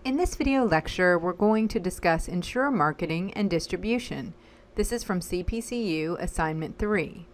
In this video lecture, we're going to discuss insurer marketing and distribution. This is from CPCU Assignment 3.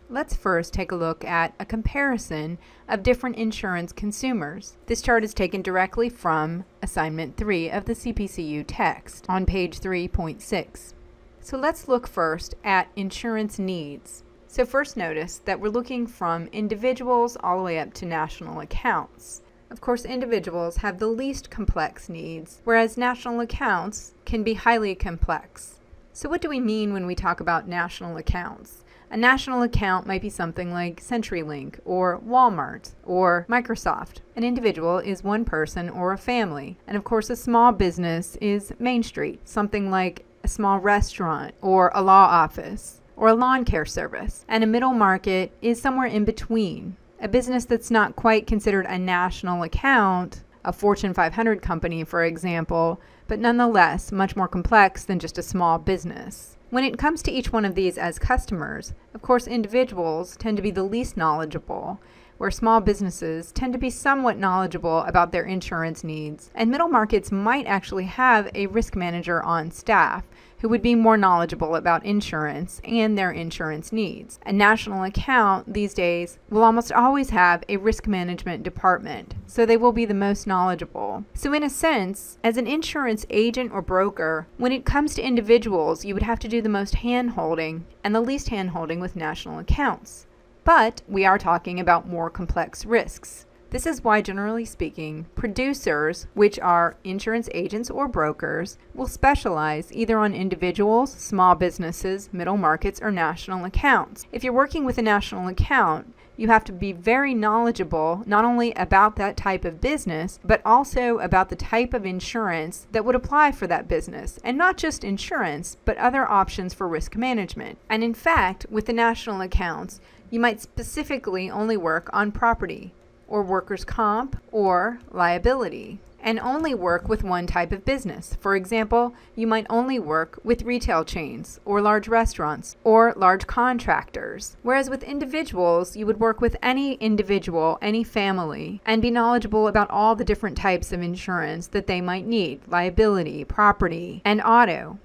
Let's first take a look at a comparison of different insurance consumers. This chart is taken directly from Assignment 3 of the CPCU text on page 3.6. So let's look first at insurance needs. So first notice that we're looking from individuals all the way up to national accounts. Of course, individuals have the least complex needs, whereas national accounts can be highly complex. So what do we mean when we talk about national accounts? A national account might be something like CenturyLink or Walmart or Microsoft. An individual is one person or a family. And of course, a small business is Main Street, something like a small restaurant or a law office or a lawn care service. And a middle market is somewhere in between. A business that's not quite considered a national account, a Fortune 500 company, for example, but nonetheless much more complex than just a small business. When it comes to each one of these as customers, of course, individuals tend to be the least knowledgeable, where small businesses tend to be somewhat knowledgeable about their insurance needs, and middle markets might actually have a risk manager on staff who would be more knowledgeable about insurance and their insurance needs. A national account these days will almost always have a risk management department, so they will be the most knowledgeable. So in a sense, as an insurance agent or broker, when it comes to individuals, you would have to do the most hand-holding and the least hand-holding with national accounts. But we are talking about more complex risks. This is why, generally speaking, producers, which are insurance agents or brokers, will specialize either on individuals, small businesses, middle markets, or national accounts. If you're working with a national account, you have to be very knowledgeable not only about that type of business, but also about the type of insurance that would apply for that business. And not just insurance, but other options for risk management. And in fact, with the national accounts, you might specifically only work on property, or workers' comp, or liability, and only work with one type of business. For example, you might only work with retail chains, or large restaurants, or large contractors. Whereas with individuals, you would work with any individual, any family, and be knowledgeable about all the different types of insurance that they might need: liability, property, and auto.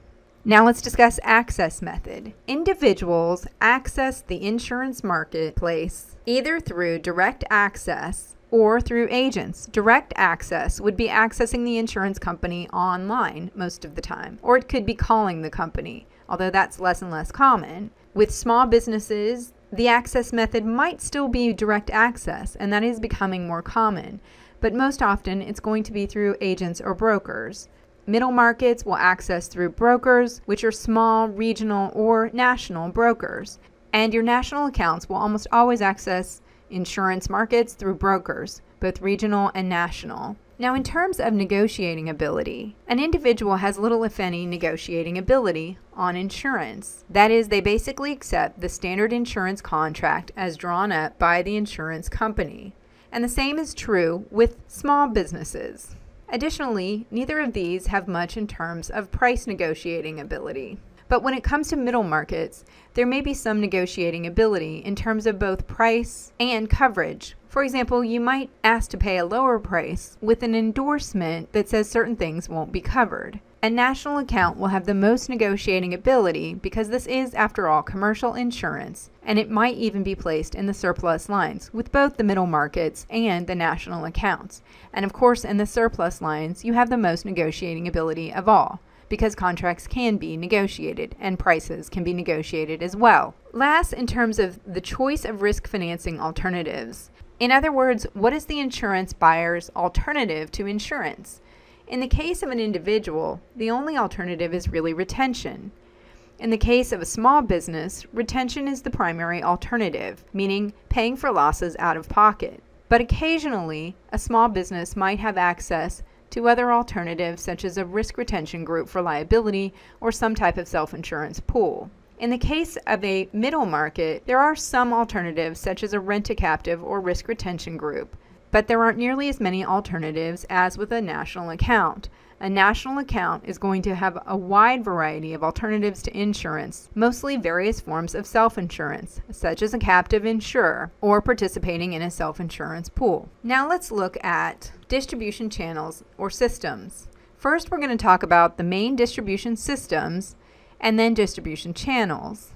Now let's discuss access method. Individuals access the insurance marketplace either through direct access or through agents. Direct access would be accessing the insurance company online most of the time, or it could be calling the company, although that's less and less common. With small businesses, the access method might still be direct access, and that is becoming more common, but most often it's going to be through agents or brokers. Middle markets will access through brokers, which are small, regional, or national brokers. And your national accounts will almost always access insurance markets through brokers, both regional and national. Now, in terms of negotiating ability, an individual has little, if any, negotiating ability on insurance. That is, they basically accept the standard insurance contract as drawn up by the insurance company. And the same is true with small businesses. Additionally, neither of these have much in terms of price negotiating ability. But when it comes to middle markets, there may be some negotiating ability in terms of both price and coverage. For example, you might ask to pay a lower price with an endorsement that says certain things won't be covered. A national account will have the most negotiating ability because this is, after all, commercial insurance, and it might even be placed in the surplus lines with both the middle markets and the national accounts. And of course, in the surplus lines, you have the most negotiating ability of all, because contracts can be negotiated and prices can be negotiated as well. Last, in terms of the choice of risk financing alternatives. In other words, what is the insurance buyer's alternative to insurance? In the case of an individual, the only alternative is really retention. In the case of a small business, retention is the primary alternative, meaning paying for losses out of pocket. But occasionally, a small business might have access to other alternatives such as a risk retention group for liability or some type of self-insurance pool. In the case of a middle market, there are some alternatives such as a rent-a-captive or risk retention group, but there aren't nearly as many alternatives as with a national account. a national account is going to have a wide variety of alternatives to insurance, mostly various forms of self-insurance, such as a captive insurer or participating in a self-insurance pool. Now let's look at distribution channels or systems. First, we're going to talk about the main distribution systems and then distribution channels.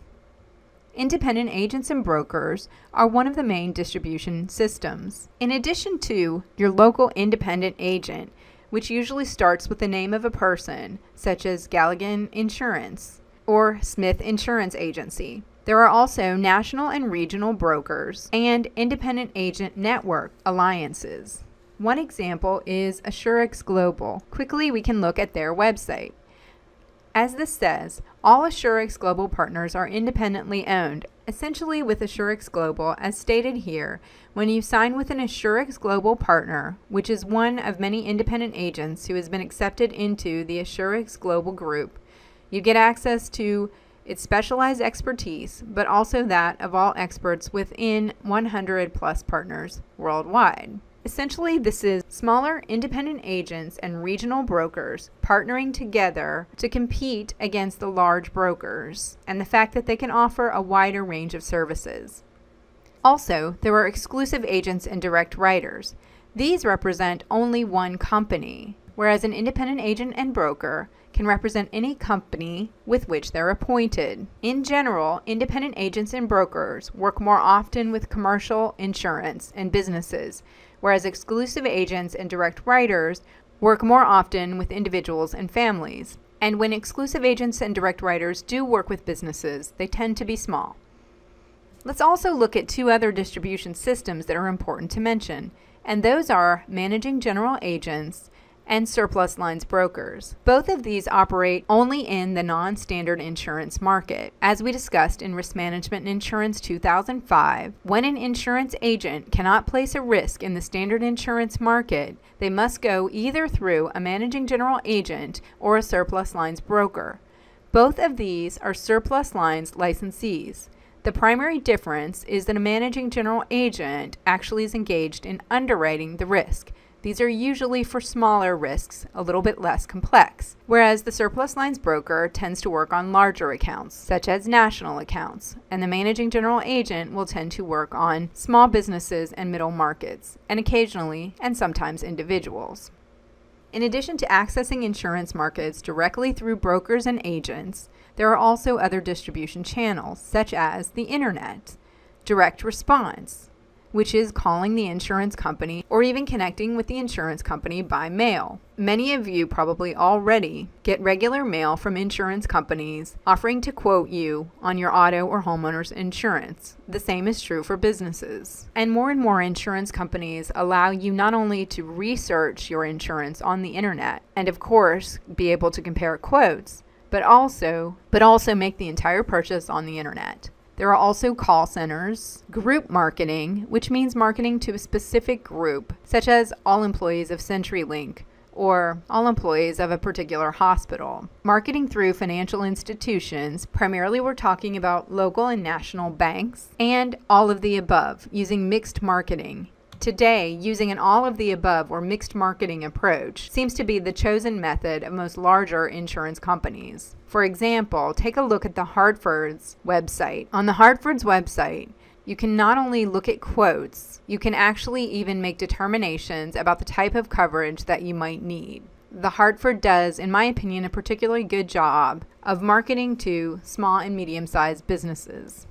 Independent agents and brokers are one of the main distribution systems. In addition to your local independent agent, which usually starts with the name of a person, such as Galligan Insurance or Smith Insurance Agency, there are also national and regional brokers and independent agent network alliances. One example is Assurix Global. Quickly, we can look at their website. As this says, all Assurix Global partners are independently owned. Essentially, with Assurix Global, as stated here, when you sign with an Assurix Global partner, which is one of many independent agents who has been accepted into the Assurix Global group, you get access to its specialized expertise, but also that of all experts within 100 plus partners worldwide. Essentially, this is smaller independent agents and regional brokers partnering together to compete against the large brokers, and the fact that they can offer a wider range of services. Also, there are exclusive agents and direct writers. These represent only one company, whereas an independent agent and broker can represent any company with which they're appointed. In general, independent agents and brokers work more often with commercial, insurance, and businesses, whereas exclusive agents and direct writers work more often with individuals and families. And when exclusive agents and direct writers do work with businesses, they tend to be small. Let's also look at two other distribution systems that are important to mention, and those are managing general agents and surplus lines brokers. Both of these operate only in the non-standard insurance market. As we discussed in Risk Management and Insurance 2005, when an insurance agent cannot place a risk in the standard insurance market, they must go either through a managing general agent or a surplus lines broker. Both of these are surplus lines licensees. The primary difference is that a managing general agent actually is engaged in underwriting the risk. These are usually for smaller risks, a little bit less complex, whereas the surplus lines broker tends to work on larger accounts, such as national accounts, and the managing general agent will tend to work on small businesses and middle markets, and occasionally, and sometimes individuals. In addition to accessing insurance markets directly through brokers and agents, there are also other distribution channels, such as the internet, direct response, which is calling the insurance company or even connecting with the insurance company by mail. Many of you probably already get regular mail from insurance companies offering to quote you on your auto or homeowner's insurance. The same is true for businesses. And more insurance companies allow you not only to research your insurance on the internet and of course be able to compare quotes, but also make the entire purchase on the internet. There are also call centers, group marketing, which means marketing to a specific group, such as all employees of CenturyLink or all employees of a particular hospital. Marketing through financial institutions, primarily we're talking about local and national banks, and all of the above, using mixed marketing. Today, using an all-of-the-above or mixed marketing approach seems to be the chosen method of most larger insurance companies. For example, take a look at the Hartford's website. On the Hartford's website, you can not only look at quotes, you can actually even make determinations about the type of coverage that you might need. The Hartford does, in my opinion, a particularly good job of marketing to small and medium-sized businesses.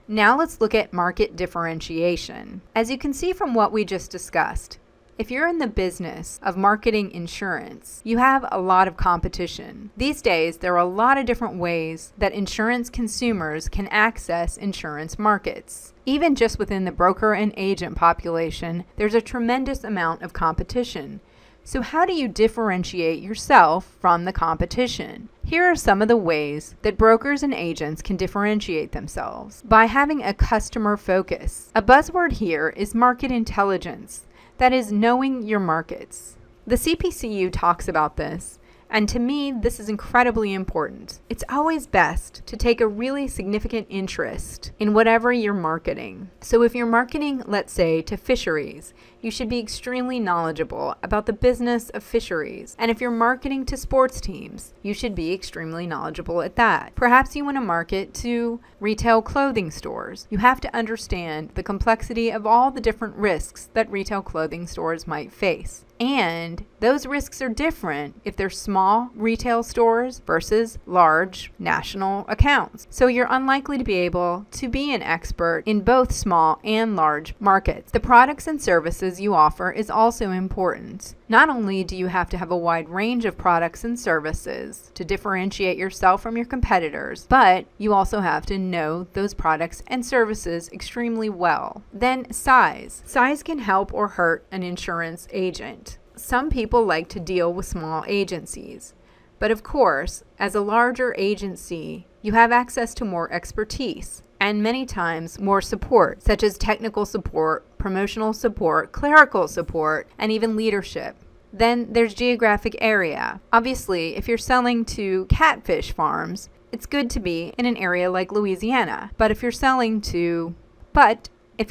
Now let's look at market differentiation. As you can see from what we just discussed, if you're in the business of marketing insurance, you have a lot of competition. These days, there are a lot of different ways that insurance consumers can access insurance markets. Even just within the broker and agent population, there's a tremendous amount of competition. So how do you differentiate yourself from the competition? Here are some of the ways that brokers and agents can differentiate themselves. By having a customer focus. A buzzword here is market intelligence. That is knowing your markets. The CPCU talks about this, and to me, this is incredibly important. It's always best to take a really significant interest in whatever you're marketing. So if you're marketing, let's say, to fisheries, you should be extremely knowledgeable about the business of fisheries. And if you're marketing to sports teams, you should be extremely knowledgeable at that. Perhaps you want to market to retail clothing stores. You have to understand the complexity of all the different risks that retail clothing stores might face. And those risks are different if they're small retail stores versus large national accounts. So you're unlikely to be able to be an expert in both small and large markets. The products and services you offer is also important. Not only do you have to have a wide range of products and services to differentiate yourself from your competitors, but you also have to know those products and services extremely well. Then size. Size can help or hurt an insurance agent. Some people like to deal with small agencies, but of course, as a larger agency, you have access to more expertise and many times more support, such as technical support, promotional support, clerical support, and even leadership. Then there's geographic area. Obviously, if you're selling to catfish farms, it's good to be in an area like Louisiana. But if your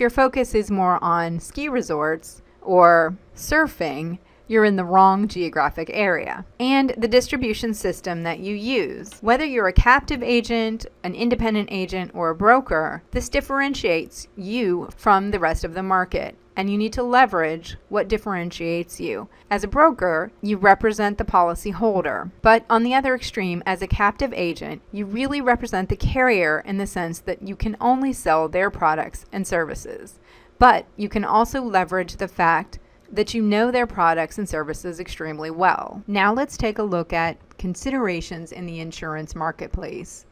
focus is more on ski resorts or surfing, you're in the wrong geographic area. And the distribution system that you use. Whether you're a captive agent, an independent agent, or a broker, this differentiates you from the rest of the market. And you need to leverage what differentiates you. As a broker, you represent the policy holder. But on the other extreme, as a captive agent, you really represent the carrier in the sense that you can only sell their products and services. But you can also leverage the fact that you know their products and services extremely well. Now let's take a look at considerations in the insurance marketplace.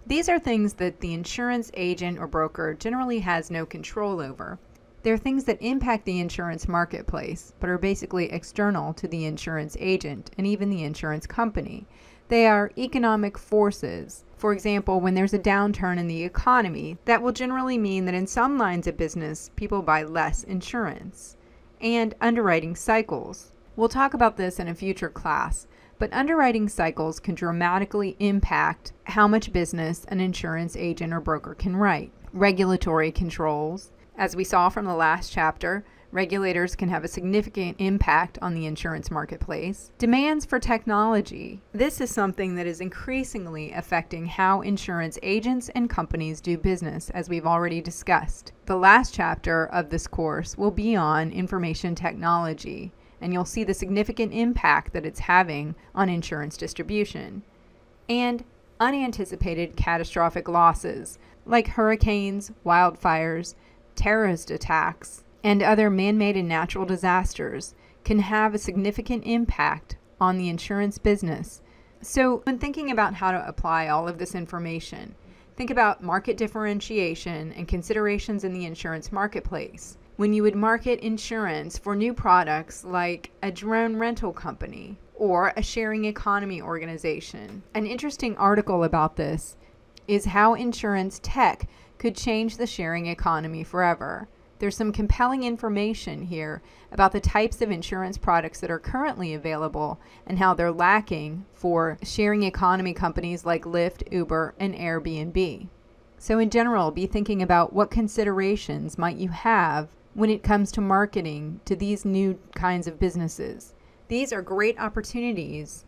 These are things that the insurance agent or broker generally has no control over. They're things that impact the insurance marketplace, but are basically external to the insurance agent and even the insurance company. They are economic forces. For example, when there's a downturn in the economy, that will generally mean that in some lines of business, people buy less insurance. And underwriting cycles. We'll talk about this in a future class, but underwriting cycles can dramatically impact how much business an insurance agent or broker can write. Regulatory controls. As we saw from the last chapter, regulators can have a significant impact on the insurance marketplace. Demands for technology. This is something that is increasingly affecting how insurance agents and companies do business, as we've already discussed. The last chapter of this course will be on information technology, and you'll see the significant impact that it's having on insurance distribution. And unanticipated catastrophic losses, like hurricanes, wildfires, terrorist attacks, and other man-made and natural disasters can have a significant impact on the insurance business. So when thinking about how to apply all of this information, think about market differentiation and considerations in the insurance marketplace. When you would market insurance for new products like a drone rental company or a sharing economy organization. An interesting article about this is how insurance tech could change the sharing economy forever. There's some compelling information here about the types of insurance products that are currently available and how they're lacking for sharing economy companies like Lyft, Uber, and Airbnb. So in general, be thinking about what considerations might you have when it comes to marketing to these new kinds of businesses. These are great opportunities,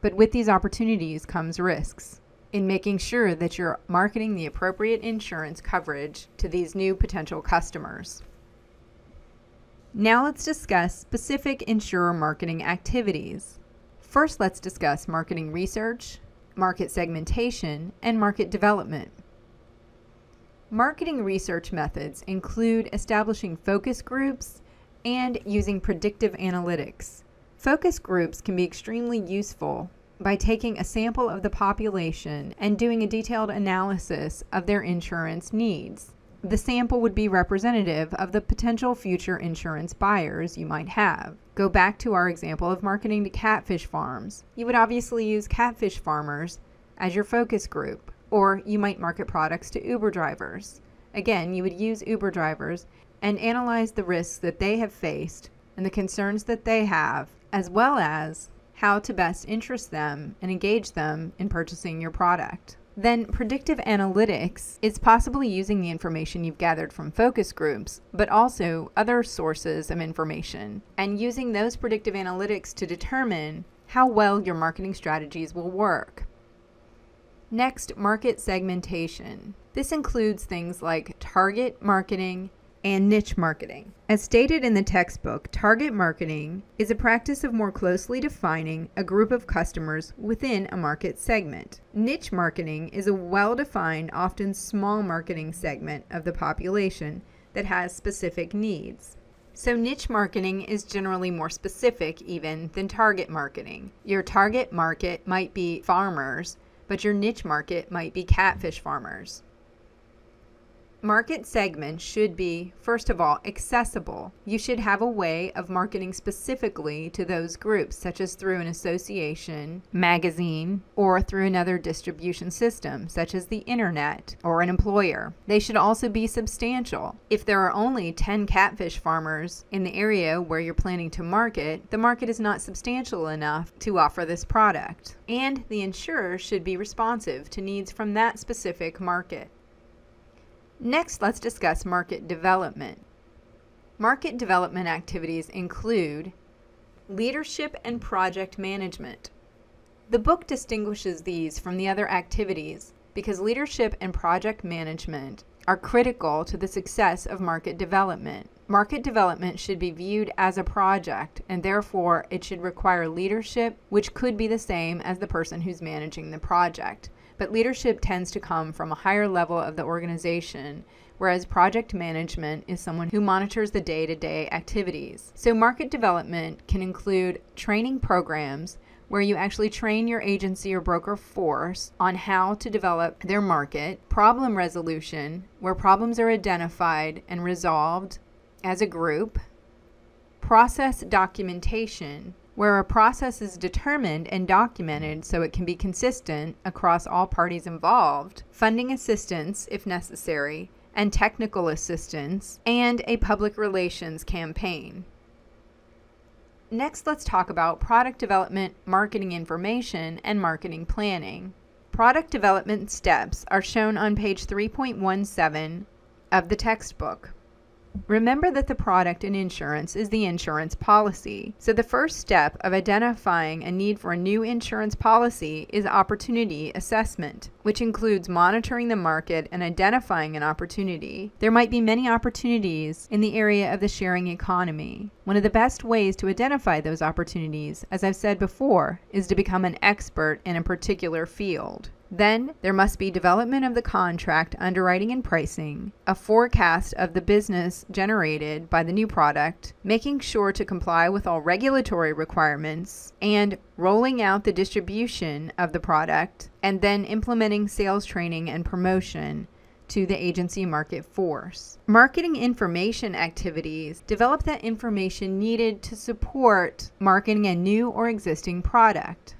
but with these opportunities comes risks in making sure that you're marketing the appropriate insurance coverage to these new potential customers. Now let's discuss specific insurer marketing activities. First, let's discuss marketing research, market segmentation, and market development. Marketing research methods include establishing focus groups and using predictive analytics. Focus groups can be extremely useful by taking a sample of the population and doing a detailed analysis of their insurance needs. The sample would be representative of the potential future insurance buyers you might have. Go back to our example of marketing to catfish farms. You would obviously use catfish farmers as your focus group, or you might market products to Uber drivers. Again, you would use Uber drivers and analyze the risks that they have faced and the concerns that they have, as well as how to best interest them and engage them in purchasing your product. Then predictive analytics is possibly using the information you've gathered from focus groups, but also other sources of information, and using those predictive analytics to determine how well your marketing strategies will work. Next, market segmentation. This includes things like target marketing and niche marketing. As stated in the textbook, target marketing is a practice of more closely defining a group of customers within a market segment. Niche marketing is a well-defined, often small marketing segment of the population that has specific needs. So niche marketing is generally more specific even than target marketing. Your target market might be farmers, but your niche market might be catfish farmers. Market segments should be, first of all, accessible. You should have a way of marketing specifically to those groups, such as through an association, magazine, or through another distribution system, such as the internet or an employer. They should also be substantial. If there are only 10 catfish farmers in the area where you're planning to market, the market is not substantial enough to offer this product. And the insurer should be responsive to needs from that specific market. Next, let's discuss market development. Market development activities include leadership and project management. The book distinguishes these from the other activities because leadership and project management are critical to the success of market development. Market development should be viewed as a project, and therefore it should require leadership, which could be the same as the person who's managing the project. But leadership tends to come from a higher level of the organization, whereas project management is someone who monitors the day-to-day activities. So market development can include training programs where you actually train your agency or broker force on how to develop their market, problem resolution, where problems are identified and resolved as a group, process documentation, where a process is determined and documented so it can be consistent across all parties involved, funding assistance if necessary, and technical assistance, and a public relations campaign. Next, let's talk about product development, marketing information, and marketing planning. Product development steps are shown on page 3.17 of the textbook. Remember that the product in insurance is the insurance policy. So the first step of identifying a need for a new insurance policy is opportunity assessment, which includes monitoring the market and identifying an opportunity. There might be many opportunities in the area of the sharing economy. One of the best ways to identify those opportunities, as I've said before, is to become an expert in a particular field. Then there must be development of the contract, underwriting and pricing, a forecast of the business generated by the new product, making sure to comply with all regulatory requirements, and rolling out the distribution of the product, and then implementing sales training and promotion to the agency market force. Marketing information activities develop that information needed to support marketing a new or existing product.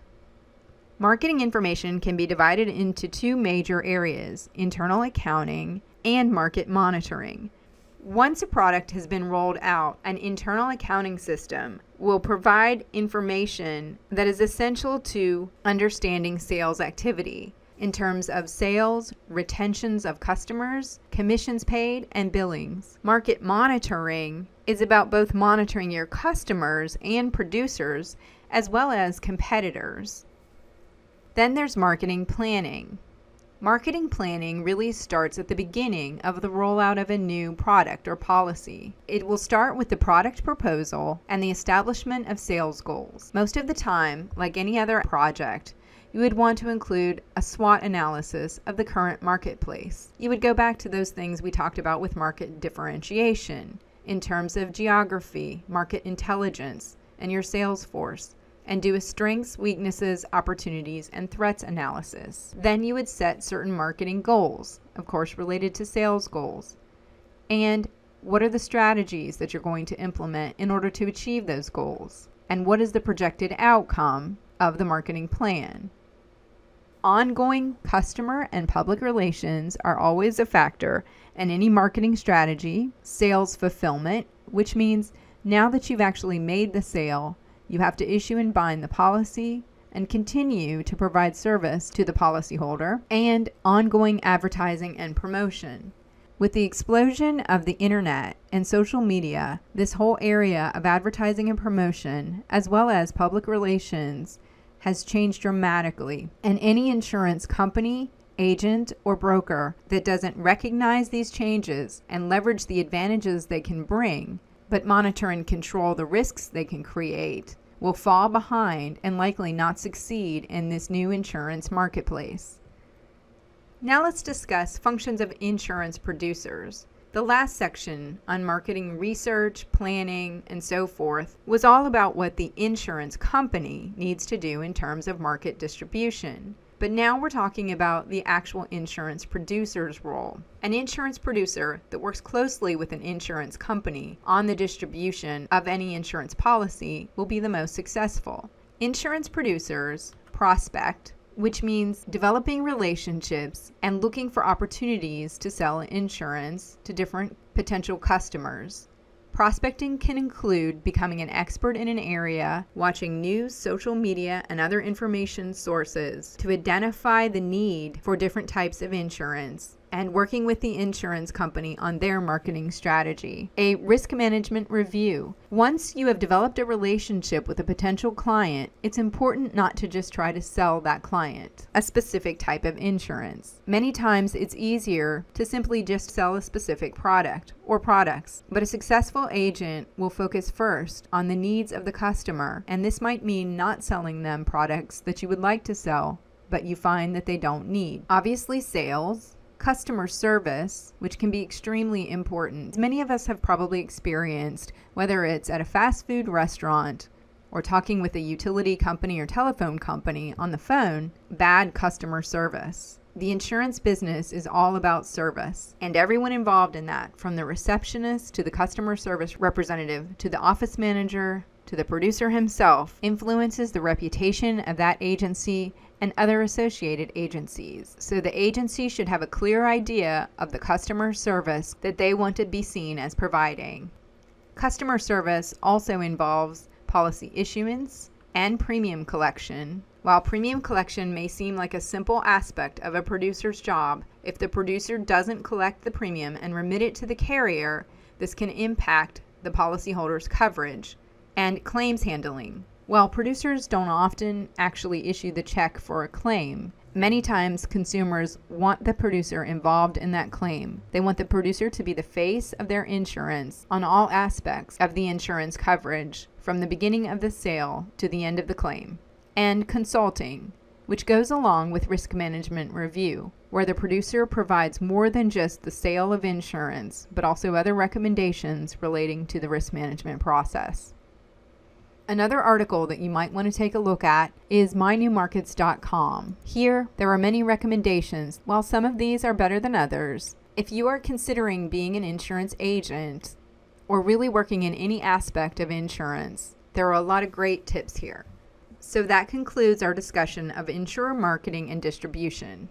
Marketing information can be divided into two major areas, internal accounting and market monitoring. Once a product has been rolled out, an internal accounting system will provide information that is essential to understanding sales activity in terms of sales, retentions of customers, commissions paid, and billings. Market monitoring is about both monitoring your customers and producers as well as competitors. Then there's marketing planning. Marketing planning really starts at the beginning of the rollout of a new product or policy. It will start with the product proposal and the establishment of sales goals. Most of the time, like any other project, you would want to include a SWOT analysis of the current marketplace. You would go back to those things we talked about with market differentiation in terms of geography, market intelligence, and your sales force, and do a strengths, weaknesses, opportunities, and threats analysis. Then you would set certain marketing goals, of course related to sales goals. And what are the strategies that you're going to implement in order to achieve those goals? And what is the projected outcome of the marketing plan? Ongoing customer and public relations are always a factor in any marketing strategy. Sales fulfillment, which means now that you've actually made the sale, you have to issue and bind the policy, and continue to provide service to the policyholder, and ongoing advertising and promotion. With the explosion of the internet and social media, this whole area of advertising and promotion, as well as public relations, has changed dramatically, and any insurance company, agent, or broker that doesn't recognize these changes and leverage the advantages they can bring, but monitor and control the risks they can create, will fall behind and likely not succeed in this new insurance marketplace. Now let's discuss functions of insurance producers. The last section on marketing research, planning, and so forth was all about what the insurance company needs to do in terms of market distribution. But now we're talking about the actual insurance producer's role. An insurance producer that works closely with an insurance company on the distribution of any insurance policy will be the most successful. Insurance producers prospect, which means developing relationships and looking for opportunities to sell insurance to different potential customers. Prospecting can include becoming an expert in an area, watching news, social media, and other information sources to identify the need for different types of insurance, and working with the insurance company on their marketing strategy. A risk management review. Once you have developed a relationship with a potential client, it's important not to just try to sell that client a specific type of insurance. Many times it's easier to simply just sell a specific product or products, but a successful agent will focus first on the needs of the customer, and this might mean not selling them products that you would like to sell, but you find that they don't need. Obviously, sales, customer service, which can be extremely important. Many of us have probably experienced, whether it's at a fast food restaurant or talking with a utility company or telephone company on the phone, bad customer service. The insurance business is all about service, and everyone involved in that, from the receptionist to the customer service representative to the office manager to the producer himself, influences the reputation of that agency and other associated agencies. So the agency should have a clear idea of the customer service that they want to be seen as providing. Customer service also involves policy issuance and premium collection. While premium collection may seem like a simple aspect of a producer's job, if the producer doesn't collect the premium and remit it to the carrier, this can impact the policyholder's coverage and claims handling. While producers don't often actually issue the check for a claim, many times consumers want the producer involved in that claim. They want the producer to be the face of their insurance on all aspects of the insurance coverage, from the beginning of the sale to the end of the claim. And consulting, which goes along with risk management review, where the producer provides more than just the sale of insurance, but also other recommendations relating to the risk management process. Another article that you might want to take a look at is mynewmarkets.com. Here, there are many recommendations. While some of these are better than others, if you are considering being an insurance agent or really working in any aspect of insurance, there are a lot of great tips here. So that concludes our discussion of insurer marketing and distribution.